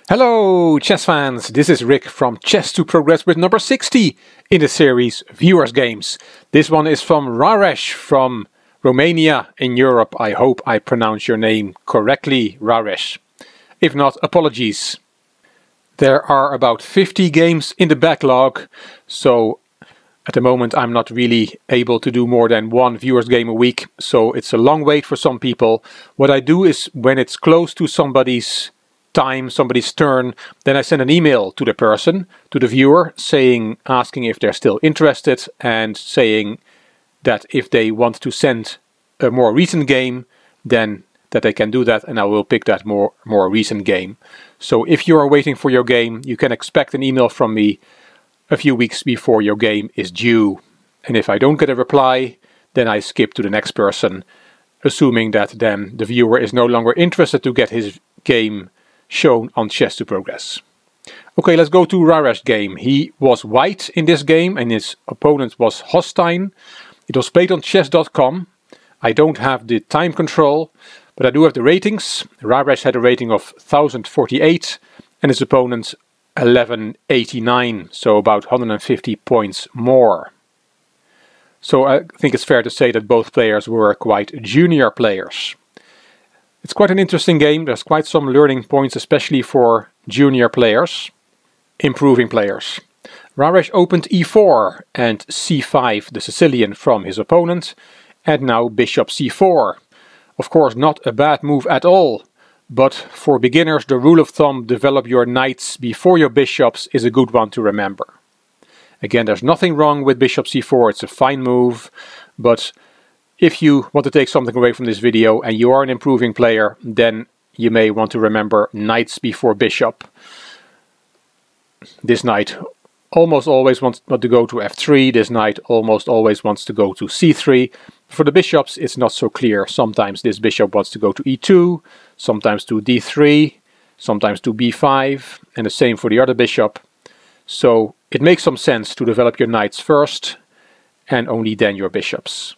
Hello chess fans, this is Rick from Chess to Progress with number 60 in the series Viewers Games. This one is from Raresh from Romania in Europe. I hope I pronounce your name correctly, Raresh. If not, apologies. There are about 50 games in the backlog, so at the moment I'm not really able to do more than one viewers game a week, so it's a long wait for some people. What I do is when it's close to somebody's time, somebody's turn, then I send an email to the person, to the viewer, asking if they're still interested and saying that if they want to send a more recent game, then that they can do that and I will pick that more recent game. So if you are waiting for your game, you can expect an email from me a few weeks before your game is due. And if I don't get a reply, then I skip to the next person, assuming that then the viewer is no longer interested to get his game shown on Chess to Progress. Okay, let's go to Raresh's game. He was white in this game and his opponent was Hostein. It was played on chess.com. I don't have the time control, but I do have the ratings. Raresh had a rating of 1048 and his opponent 1189, so about 150 points more. So I think it's fair to say that both players were quite junior players. It's quite an interesting game. There's quite some learning points, especially for junior players, improving players. Raresh opened e4 and c5, the Sicilian, from his opponent, and now bishop c4. Of course, not a bad move at all, but for beginners, the rule of thumb, develop your knights before your bishops, is a good one to remember. Again, there's nothing wrong with bishop c4, it's a fine move, but if you want to take something away from this video and you are an improving player, then you may want to remember knights before bishop. This knight almost always wants to go to f3, this knight almost always wants to go to c3. For the bishops it's not so clear. Sometimes this bishop wants to go to e2, sometimes to d3, sometimes to b5, and the same for the other bishop. So it makes some sense to develop your knights first and only then your bishops.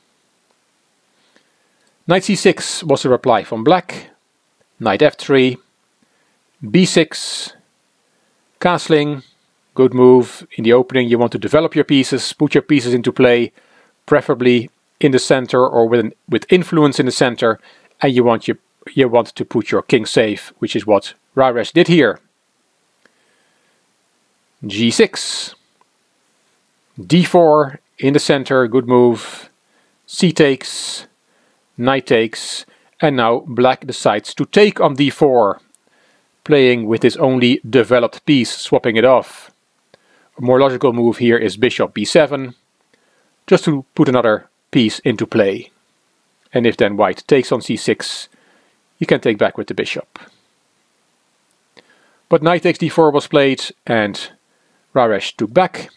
Knight c6 was a reply from black, knight f3, b6, castling, good move. In the opening you want to develop your pieces, put your pieces into play, preferably in the center or with influence in the center, and you want to put your king safe, which is what Raresh did here. g6, d4 in the center, good move, c takes, knight takes, and now black decides to take on d4, playing with his only developed piece, swapping it off. A more logical move here is bishop b7, just to put another piece into play. And if then white takes on c6, you can take back with the bishop. But knight takes d4 was played and Raresh took back.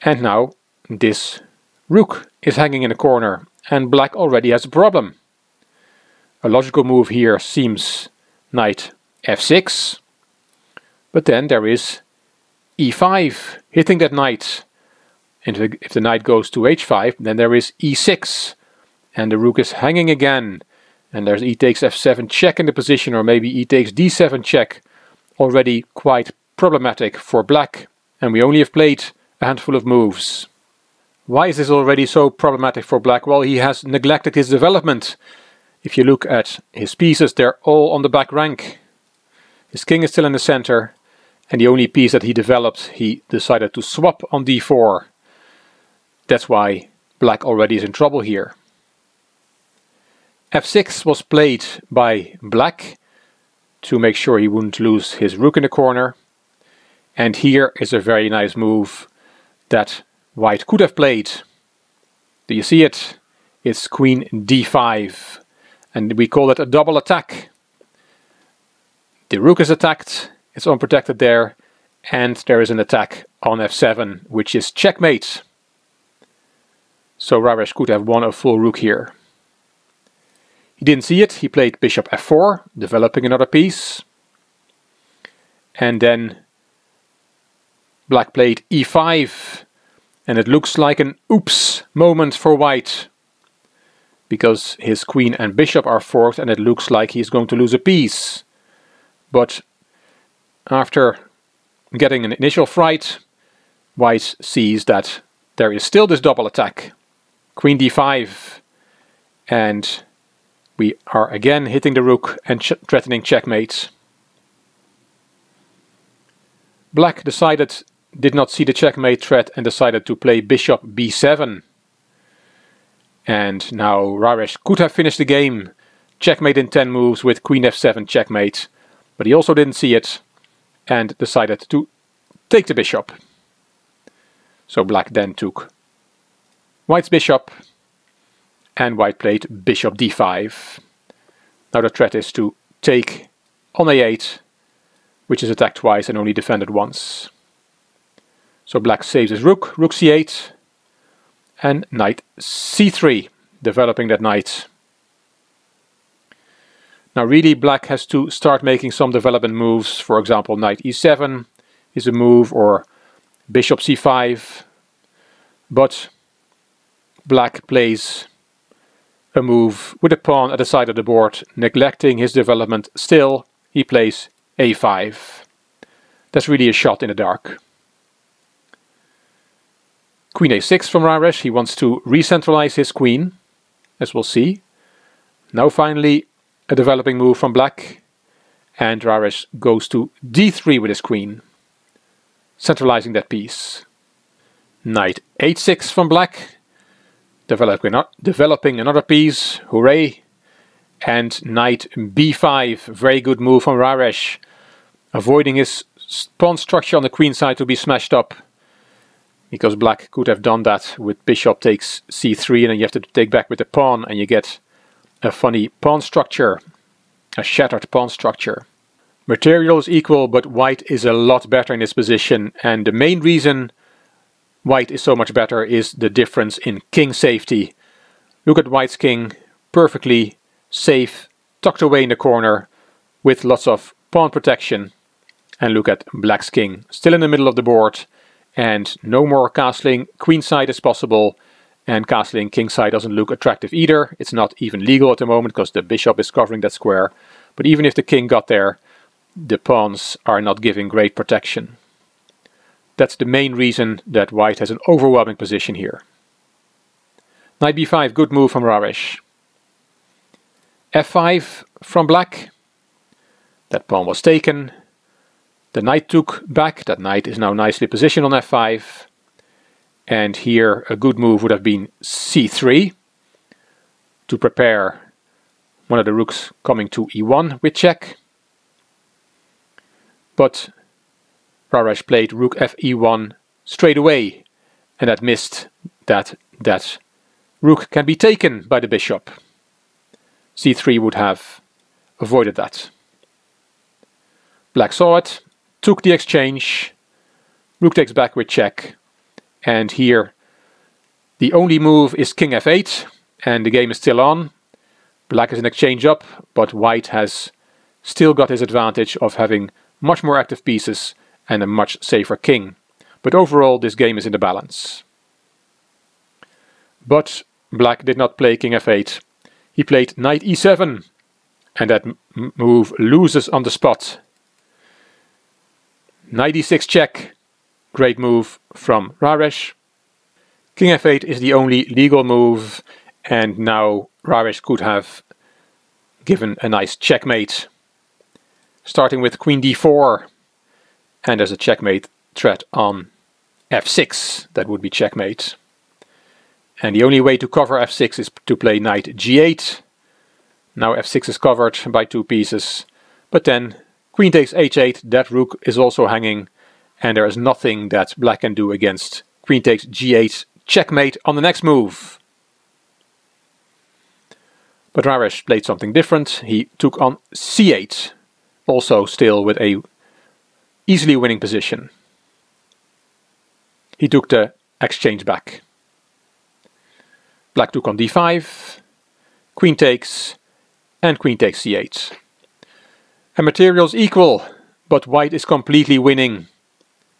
And now this rook is hanging in a corner and black already has a problem. A logical move here seems knight f6, but then there is e5 hitting that knight, and if the knight goes to h5 then there is e6 and the rook is hanging again, and there's e takes f7 check in the position, or maybe e takes d7 check, already quite problematic for black, and we only have played a handful of moves. Why is this already so problematic for black? Well, he has neglected his development. If you look at his pieces, they're all on the back rank. His king is still in the center, and the only piece that he developed, he decided to swap on d4. That's why black already is in trouble here. f6 was played by black to make sure he wouldn't lose his rook in the corner. And here is a very nice move that white could have played. Do you see it? It's queen d5, and we call it a double attack. The rook is attacked, it's unprotected there, and there is an attack on f7, which is checkmate. So Raresh could have won a full rook here. He didn't see it, he played bishop f4, developing another piece. And then black played e5, and it looks like an oops moment for white, because his queen and bishop are forked and it looks like he's going to lose a piece. But after getting an initial fright, white sees that there is still this double attack. Queen d5, and we are again hitting the rook and threatening checkmate. Black did not see the checkmate threat and decided to play bishop b7. And now Raresh could have finished the game, checkmate in 10 moves with queen f7 checkmate, but he also didn't see it and decided to take the bishop. So black then took white's bishop, and white played bishop d5. Now the threat is to take on a8, which is attacked twice and only defended once. So black saves his rook, rook c8, and knight c3, developing that knight. Now really black has to start making some development moves. For example, knight e7 is a move, or bishop c5, but black plays a move with a pawn at the side of the board, neglecting his development. Still, he plays a5. That's really a shot in the dark. Queen a6 from Raresh. He wants to re-centralize his queen, as we'll see. Now finally a developing move from black, and Raresh goes to d3 with his queen, centralizing that piece. Knight h6 from black, developing another piece, hooray! And knight b5, very good move from Raresh, avoiding his pawn structure on the queen side to be smashed up, because black could have done that with bishop takes c3, and then you have to take back with the pawn, and you get a funny pawn structure, a shattered pawn structure. Material is equal, but white is a lot better in this position, and the main reason white is so much better is the difference in king safety. Look at white's king, perfectly safe, tucked away in the corner with lots of pawn protection. And look at black's king, still in the middle of the board, and no more castling queenside is possible, and castling kingside doesn't look attractive either. It's not even legal at the moment because the bishop is covering that square. But even if the king got there, the pawns are not giving great protection. That's the main reason that white has an overwhelming position here. Knight b5, good move from Raresh. f5 from black. That pawn was taken. The knight took back. That knight is now nicely positioned on f5. And here a good move would have been c3 to prepare one of the rooks coming to e1 with check. But Raresh played rook fe1 straight away, and that missed that rook can be taken by the bishop. c3 would have avoided that. Black saw it, took the exchange, rook takes back with check, and here the only move is king f8, and the game is still on. Black is an exchange up, but white has still got his advantage of having much more active pieces and a much safer king. But overall this game is in the balance. But black did not play king f8. He played knight e7, and that move loses on the spot. Knight e6 check, great move from Raresh. King f8 is the only legal move, and now Raresh could have given a nice checkmate. Starting with queen d4, and there's a checkmate threat on f6, that would be checkmate. And the only way to cover f6 is to play knight g8. Now f6 is covered by two pieces, but then queen takes h8, that rook is also hanging, and there is nothing that black can do against queen takes g8, checkmate on the next move. But Raresh played something different. He took on c8, also still with a easily winning position. He took the exchange back. Black took on d5, queen takes, and queen takes c8. And materials equal, but white is completely winning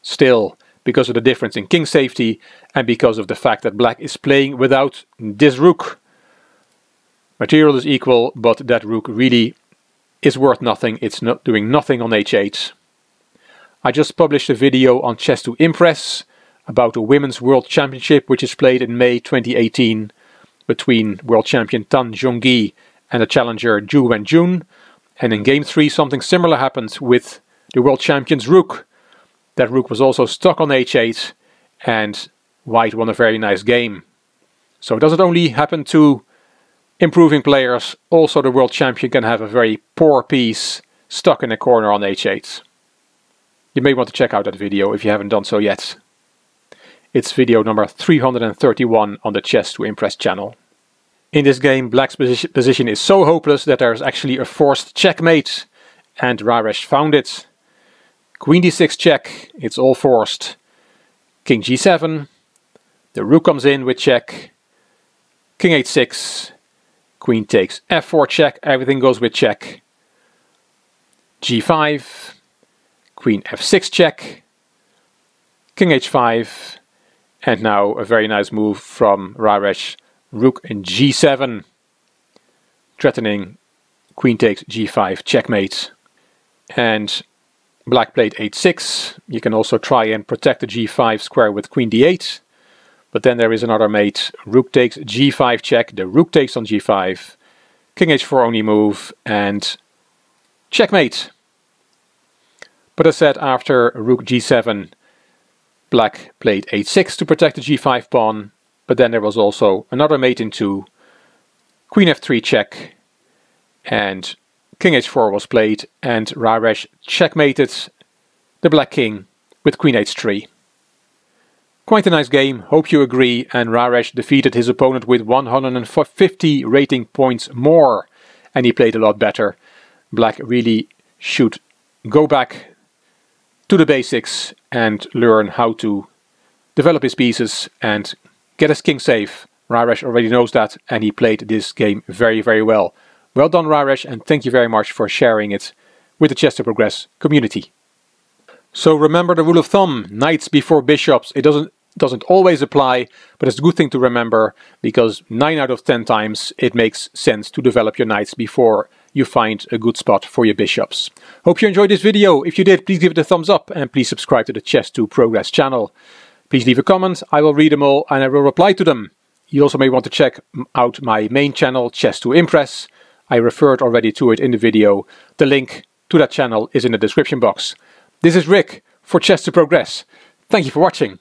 still because of the difference in king safety and because of the fact that black is playing without this rook. Material is equal, but that rook really is worth nothing. It's not doing nothing on h8. I just published a video on Chess to Impress about the Women's World Championship, which is played in May 2018 between world champion Tan Zhongyi and the challenger Zhu Wenjun. And in game 3 something similar happened with the world champion's rook. That rook was also stuck on h8 and white won a very nice game. So it doesn't only happen to improving players, also the world champion can have a very poor piece stuck in a corner on h8. You may want to check out that video if you haven't done so yet. It's video number 331 on the Chess to Impress channel. In this game, Black's position is so hopeless that there's actually a forced checkmate, and Raresh found it. Queen d6 check, it's all forced. King g7, the rook comes in with check. King h6, queen takes f4 check, everything goes with check. g5, queen f6 check. King h5, and now a very nice move from Raresh. Rook in g7, threatening queen takes g5 checkmate. And Black played h6. You can also try and protect the g5 square with queen d8. But then there is another mate. Rook takes g5 check. The rook takes on g5. King h4 only move and checkmate. But as said, after rook g7, Black played h6 to protect the g5 pawn. But then there was also another mate in 2. Queen f3 check. And King h4 was played, and Raresh checkmated the Black king with Queen h3. Quite a nice game, hope you agree, and Raresh defeated his opponent with 150 rating points more, and he played a lot better. Black really should go back to the basics and learn how to develop his pieces and get his king safe. Raresh already knows that, and he played this game very, very well. Well done, Raresh, and thank you very much for sharing it with the Chess to Progress community. So remember the rule of thumb, knights before bishops. It doesn't always apply, but it's a good thing to remember, because 9 out of 10 times it makes sense to develop your knights before you find a good spot for your bishops. Hope you enjoyed this video. If you did, please give it a thumbs up and please subscribe to the Chess to Progress channel. Please leave a comment, I will read them all and I will reply to them. You also may want to check out my main channel, Chess to Impress. I referred already to it in the video. The link to that channel is in the description box. This is Rick for Chess to Progress. Thank you for watching.